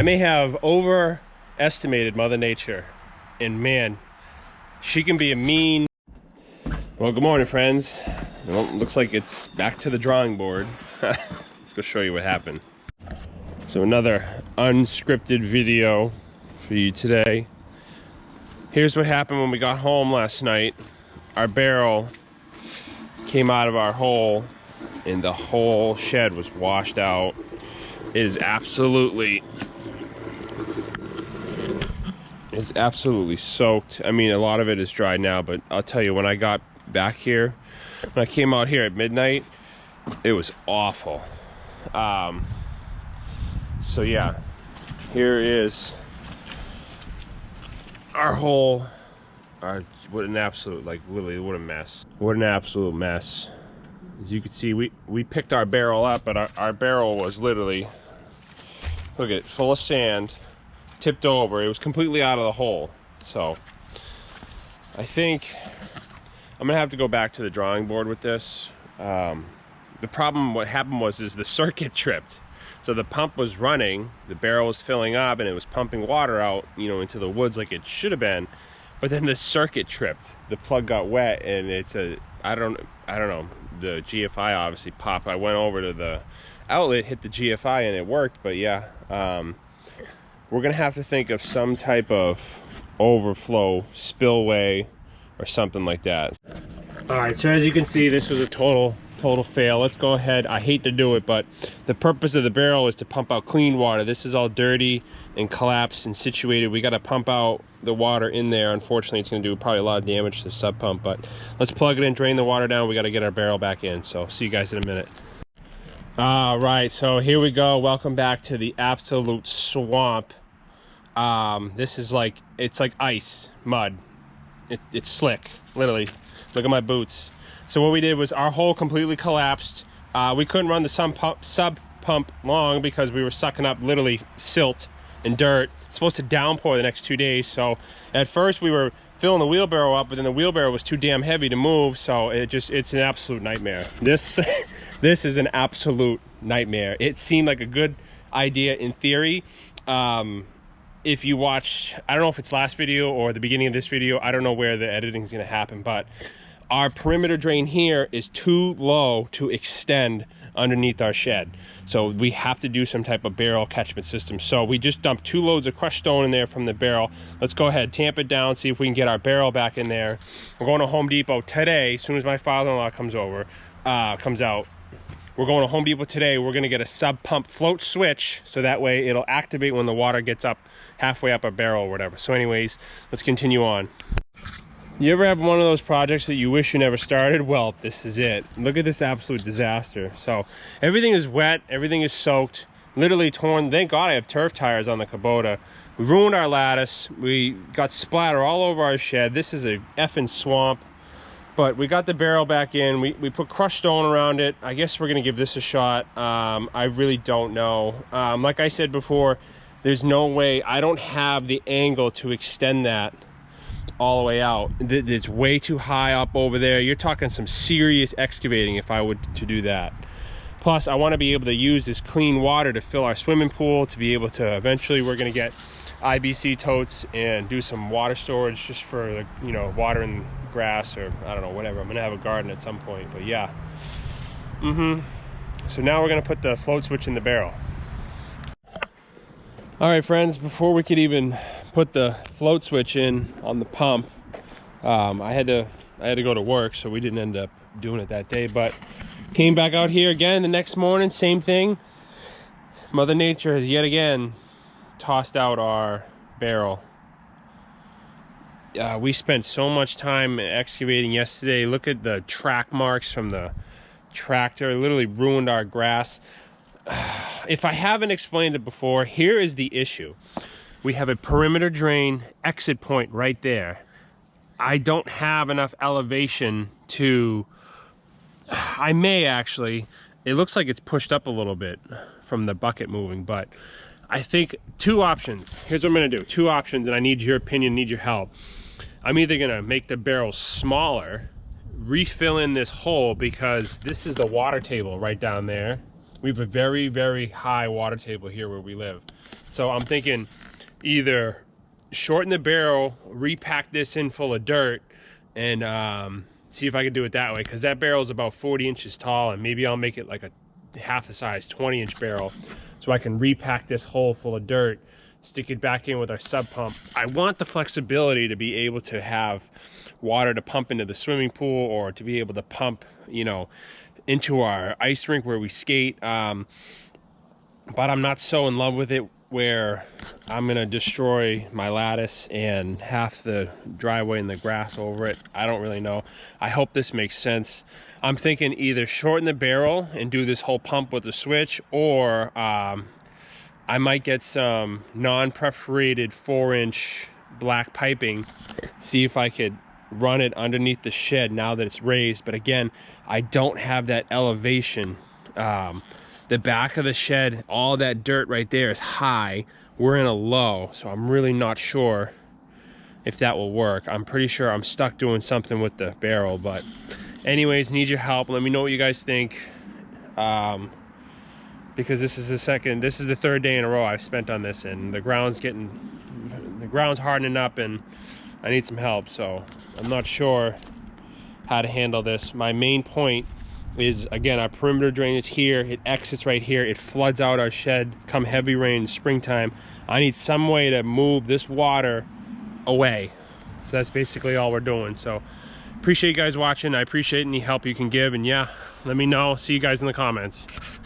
may have overestimated Mother Nature, and man, she can be a mean. Well, good morning, friends. Well, looks like it's back to the drawing board. Let's go show you what happened. So another unscripted video for you today. Here's what happened when we got home last night. Our barrel came out of our hole and the whole shed was washed out. It is absolutely soaked. I mean, a lot of it is dry now, but I'll tell you, when I got back here, when I came out here at midnight, it was awful. So yeah, here is our hole. What an absolute, like, literally, what a mess. What an absolute mess. As you can see, we picked our barrel up, but our barrel was literally, look at it, full of sand, tipped over. It was completely out of the hole. So I think I'm gonna have to go back to the drawing board with this. The problem, what happened was, the circuit tripped. So the pump was running, the barrel was filling up, and it was pumping water out, you know, into the woods like it should have been. But then the circuit tripped. The plug got wet, and it's I don't know. The GFI obviously popped. I went over to the outlet, hit the GFI, and it worked. But yeah, we're gonna have to think of some type of overflow, spillway, or something like that. All right, so as you can see, this was a total fail. Let's go ahead. I hate to do it, but the purpose of the barrel is to pump out clean water. This is all dirty and collapsed and situated. We got to pump out the water in there. Unfortunately, it's going to do probably a lot of damage to the sub pump, but let's plug it in, drain the water down. We got to get our barrel back in. So see you guys in a minute. All right, so here we go. Welcome back to the absolute swamp. This is like, it's like ice, mud. It's slick, literally. Look at my boots. So what we did was, our hole completely collapsed. We couldn't run the sub pump long because we were sucking up literally silt and dirt. It's supposed to downpour the next 2 days. So at first we were filling the wheelbarrow up, but then the wheelbarrow was too damn heavy to move. So it's an absolute nightmare. This is an absolute nightmare. It seemed like a good idea in theory. If you watch, I don't know if it's last video or the beginning of this video, I don't know where the editing is going to happen, but our perimeter drain here is too low to extend underneath our shed. So we have to do some type of barrel catchment system. So we just dumped 2 loads of crushed stone in there from the barrel. Let's go ahead, tamp it down, see if we can get our barrel back in there. We're going to Home Depot today. As soon as my father-in-law comes out. We're going to Home Depot today. We're gonna get a sub pump float switch, so that way it'll activate when the water gets up halfway up our barrel or whatever. So anyways, let's continue on. You ever have one of those projects that you wish you never started? Well, this is it. Look at this absolute disaster. So everything is wet, everything is soaked, literally torn. Thank God I have turf tires on the Kubota. We ruined our lattice. We got splatter all over our shed. This is a effing swamp. But we got the barrel back in. We put crushed stone around it. I guess we're gonna give this a shot. I really don't know. Like I said before, there's no way. I don't have the angle to extend that all the way out. It's way too high up over there. You're talking some serious excavating if I were to do that. Plus, I want to be able to use this clean water to fill our swimming pool, to be able to, eventually we're going to get IBC totes and do some water storage just for, like, you know, watering grass, or I don't know, whatever. I'm going to have a garden at some point, but yeah. So now we're going to put the float switch in the barrel. All right, friends, before we could even put the float switch in on the pump, I had to go to work, so we didn't end up doing it that day, but came back out here again the next morning. Same thing. Mother Nature has yet again tossed out our barrel. We spent so much time excavating yesterday. Look at the track marks from the tractor. It literally ruined our grass. If I haven't explained it before, here is the issue. We have a perimeter drain exit point right there. I don't have enough elevation to, I may actually, it looks like it's pushed up a little bit from the bucket moving, but I think 2 options. Here's what I'm gonna do, 2 options, and I need your opinion, need your help. I'm either gonna make the barrel smaller, refill in this hole, because this is the water table right down there. We have a very, very high water table here where we live. So I'm thinking either shorten the barrel, repack this in full of dirt, and see if I can do it that way, because that barrel is about 40 inches tall, and maybe I'll make it like a half the size 20-inch barrel, so I can repack this hole full of dirt, stick it back in with our sub pump. I want the flexibility to be able to have water to pump into the swimming pool, or to be able to pump, you know, into our ice rink where we skate. But I'm not so in love with it where I'm gonna destroy my lattice and half the driveway and the grass over it. I don't really know. I hope this makes sense. I'm thinking either shorten the barrel and do this whole pump with the switch, or I might get some non-perforated 4-inch black piping, see if I could run it underneath the shed now that it's raised. But again, I don't have that elevation. The back of the shed, all that dirt right there is high. We're in a low, so I'm really not sure if that will work. I'm pretty sure I'm stuck doing something with the barrel, but anyways, need your help. Let me know what you guys think. Because this is the third day in a row I've spent on this, and the ground's hardening up, and I need some help. So I'm not sure how to handle this. My main point is, again, our perimeter drainage here. It exits right here. It floods out our shed come heavy rain springtime. I need some way to move this water away. So that's basically all we're doing. So appreciate you guys watching. I appreciate any help you can give, and yeah, let me know. See you guys in the comments.